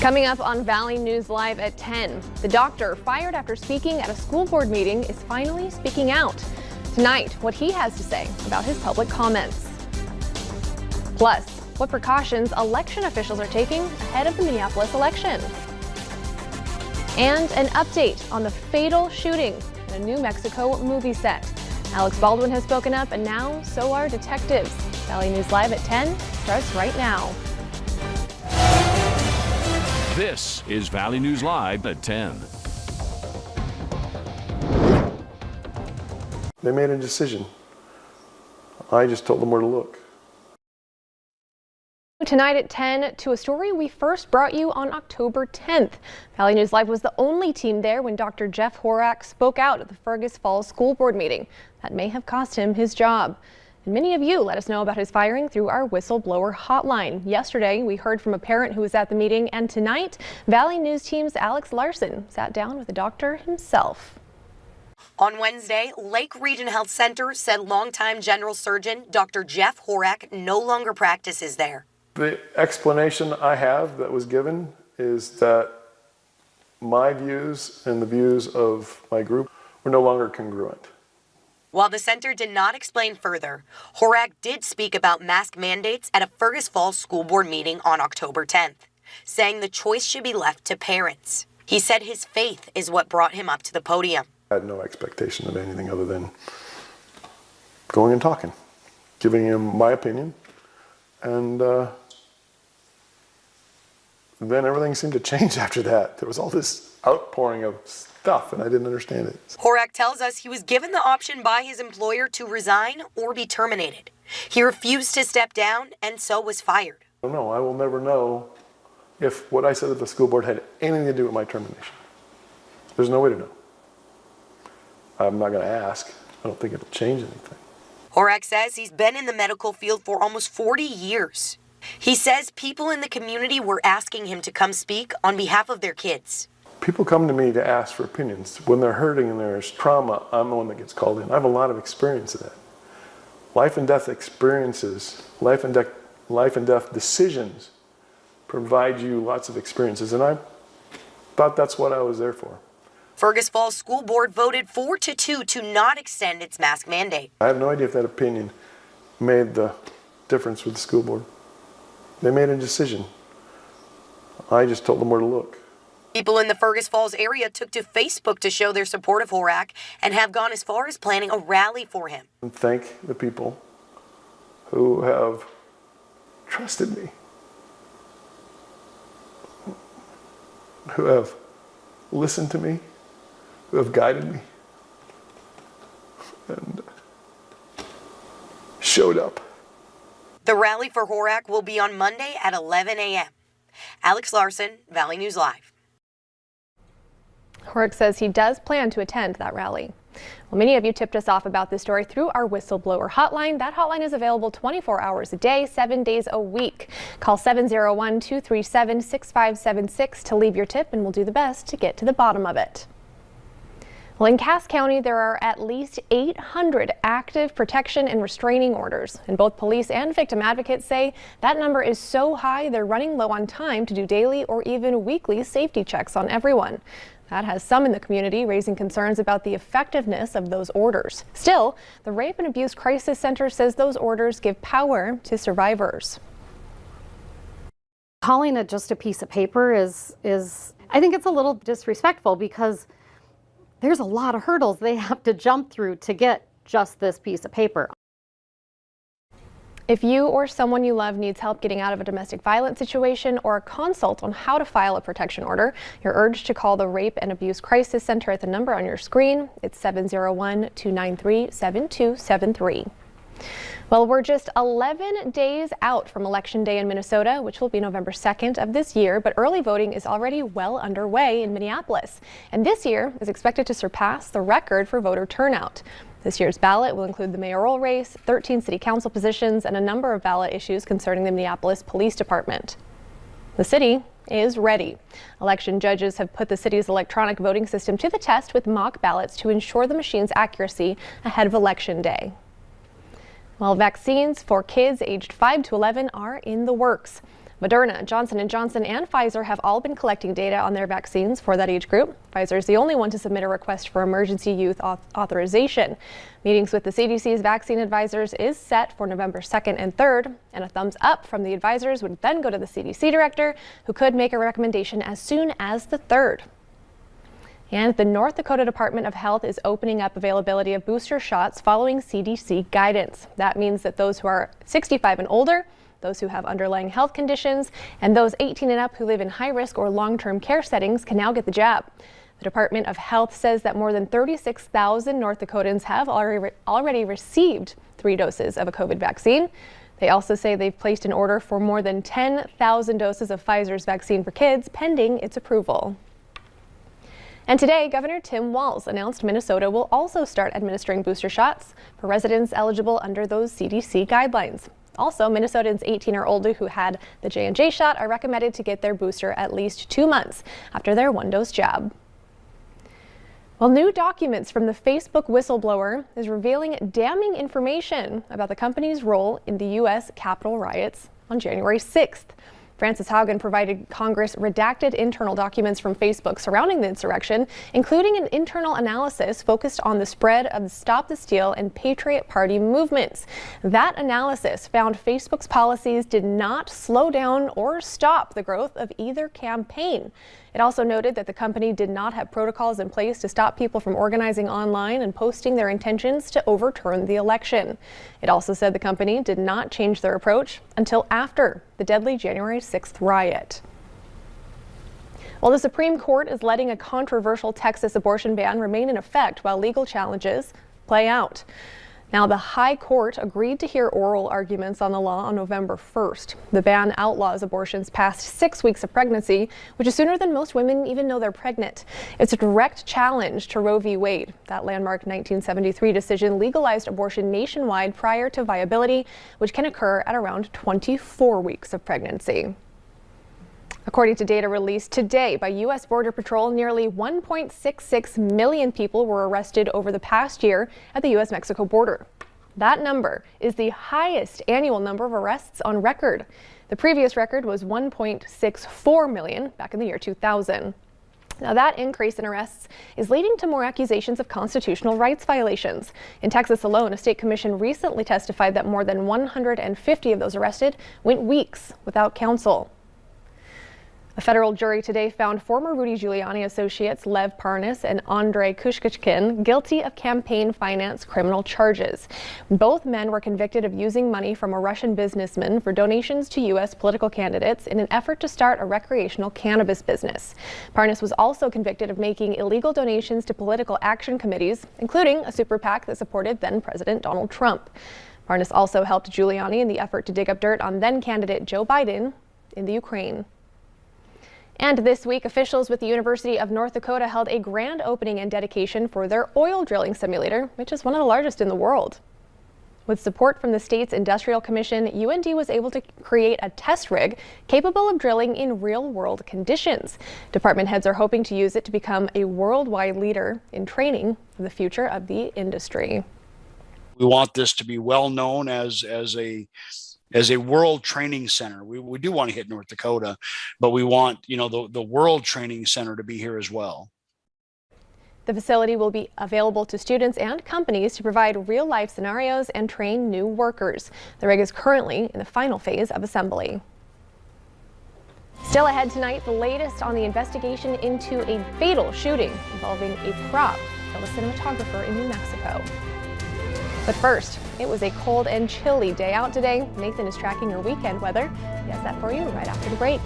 Coming up on Valley News Live at 10, the doctor fired after speaking at a school board meeting is finally speaking out. Tonight, what he has to say about his public comments. Plus, what precautions election officials are taking ahead of the Minneapolis election. And an update on the fatal shooting in a New Mexico movie set. Alex Baldwin has spoken up, and now so are detectives. Valley News Live at 10 starts right now. This is Valley News Live at 10. They made a decision. I just told them where to look. Tonight at 10 to a story we first brought you on October 10th. Valley News Live was the only team there when Dr. Jeff Horak spoke out at the Fergus Falls School Board meeting. That may have cost him his job. And many of you let us know about his firing through our Whistleblower Hotline. Yesterday, we heard from a parent who was at the meeting, and tonight, Valley News Team's Alex Larson sat down with the doctor himself. On Wednesday, Lake Region Health Center said longtime general surgeon Dr. Jeff Horak no longer practices there. The explanation I have that was given is that my views and the views of my group were no longer congruent. While the center did not explain further, Horak did speak about mask mandates at a Fergus Falls School Board meeting on October 10th, saying the choice should be left to parents. He said his faith is what brought him up to the podium. I had no expectation of anything other than going and talking, giving him my opinion, and then everything seemed to change after that. There was all this outpouring of stuff, and I didn't understand it. Horak tells us he was given the option by his employer to resign or be terminated. He refused to step down and so was fired. I don't know. I will never know if what I said at the school board had anything to do with my termination. There's no way to know. I'm not going to ask. I don't think it'll change anything. Horak says he's been in the medical field for almost 40 years. He says people in the community were asking him to come speak on behalf of their kids. People come to me to ask for opinions. When they're hurting and there's trauma, I'm the one that gets called in. I have a lot of experience of that. Life and death experiences, life and death decisions provide you lots of experiences, and I thought that's what I was there for. Fergus Falls School Board voted 4-2 to not extend its mask mandate. I have no idea if that opinion made the difference with the school board. They made a decision. I just told them where to look. People in the Fergus Falls area took to Facebook to show their support of Horak and have gone as far as planning a rally for him. And thank the people who have trusted me, who have listened to me, who have guided me, and showed up. The rally for Horak will be on Monday at 11 a.m. Alex Larson, Valley News Live. Horak says he does plan to attend that rally. Well, many of you tipped us off about this story through our Whistleblower Hotline. That hotline is available 24 hours a day, 7 days a week. Call 701-237-6576 to leave your tip, and we'll do the best to get to the bottom of it. Well, in Cass County, there are at least 800 active protection and restraining orders, and both police and victim advocates say that number is so high they're running low on time to do daily or even weekly safety checks on everyone. That has some in the community raising concerns about the effectiveness of those orders. Still, the Rape and Abuse Crisis Center says those orders give power to survivors. Calling it just a piece of paper is I think it's a little disrespectful, because there's a lot of hurdles they have to jump through to get just this piece of paper. If you or someone you love needs help getting out of a domestic violence situation or a consult on how to file a protection order, you're urged to call the Rape and Abuse Crisis Center at the number on your screen. It's 701-293-7273. Well, we're just 11 days out from Election Day in Minnesota, which will be November 2nd of this year, but early voting is already well underway in Minneapolis. And this year is expected to surpass the record for voter turnout. This year's ballot will include the mayoral race, 13 city council positions, and a number of ballot issues concerning the Minneapolis Police Department. The city is ready. Election judges have put the city's electronic voting system to the test with mock ballots to ensure the machine's accuracy ahead of Election Day. Well, vaccines for kids aged 5 to 11 are in the works. Moderna, Johnson & Johnson, and Pfizer have all been collecting data on their vaccines for that age group. Pfizer is the only one to submit a request for emergency use authorization. Meetings with the CDC's vaccine advisors is set for November 2nd and 3rd, and a thumbs up from the advisors would then go to the CDC director, who could make a recommendation as soon as the 3rd. And the North Dakota Department of Health is opening up availability of booster shots following CDC guidance. That means that those who are 65 and older, those who have underlying health conditions, and those 18 and up who live in high-risk or long-term care settings can now get the jab. The Department of Health says that more than 36,000 North Dakotans have already received 3 doses of a COVID vaccine. They also say they've placed an order for more than 10,000 doses of Pfizer's vaccine for kids pending its approval. And today, Governor Tim Walz announced Minnesota will also start administering booster shots for residents eligible under those CDC guidelines. Also, Minnesotans 18 or older who had the J&J shot are recommended to get their booster at least 2 months after their 1-dose jab. Well, new documents from the Facebook whistleblower is revealing damning information about the company's role in the U.S. Capitol riots on January 6th. Frances Haugen provided Congress redacted internal documents from Facebook surrounding the insurrection, including an internal analysis focused on the spread of the Stop the Steal and Patriot Party movements. That analysis found Facebook's policies did not slow down or stop the growth of either campaign. It also noted that the company did not have protocols in place to stop people from organizing online and posting their intentions to overturn the election. It also said the company did not change their approach until after the deadly January 6th riot. Well, the Supreme Court is letting a controversial Texas abortion ban remain in effect while legal challenges play out. Now, the High Court agreed to hear oral arguments on the law on November 1st. The ban outlaws abortions past 6 weeks of pregnancy, which is sooner than most women even know they're pregnant. It's a direct challenge to Roe v. Wade. That landmark 1973 decision legalized abortion nationwide prior to viability, which can occur at around 24 weeks of pregnancy. According to data released today by U.S. Border Patrol, nearly 1.66 million people were arrested over the past year at the U.S.-Mexico border. That number is the highest annual number of arrests on record. The previous record was 1.64 million back in the year 2000. Now, that increase in arrests is leading to more accusations of constitutional rights violations. In Texas alone, a state commission recently testified that more than 150 of those arrested went weeks without counsel. A federal jury today found former Rudy Giuliani associates Lev Parnas and Andrei Kushkechkin guilty of campaign finance criminal charges. Both men were convicted of using money from a Russian businessman for donations to U.S. political candidates in an effort to start a recreational cannabis business. Parnas was also convicted of making illegal donations to political action committees, including a super PAC that supported then-President Donald Trump. Parnas also helped Giuliani in the effort to dig up dirt on then-candidate Joe Biden in the Ukraine. And this week, officials with the University of North Dakota held a grand opening and dedication for their oil drilling simulator, which is one of the largest in the world. With support from the state's Industrial Commission, UND was able to create a test rig capable of drilling in real-world conditions. Department heads are hoping to use it to become a worldwide leader in training for the future of the industry. We want this to be well known as a world training center. We do want to hit North Dakota, but we want, the World Training Center to be here as well. The facility will be available to students and companies to provide real-life scenarios and train new workers. The rig is currently in the final phase of assembly. Still ahead tonight, the latest on the investigation into a fatal shooting involving a prop from a cinematographer in New Mexico. But first, it was a cold and chilly day out today. Nathan is tracking your weekend weather. He has that for you right after the break.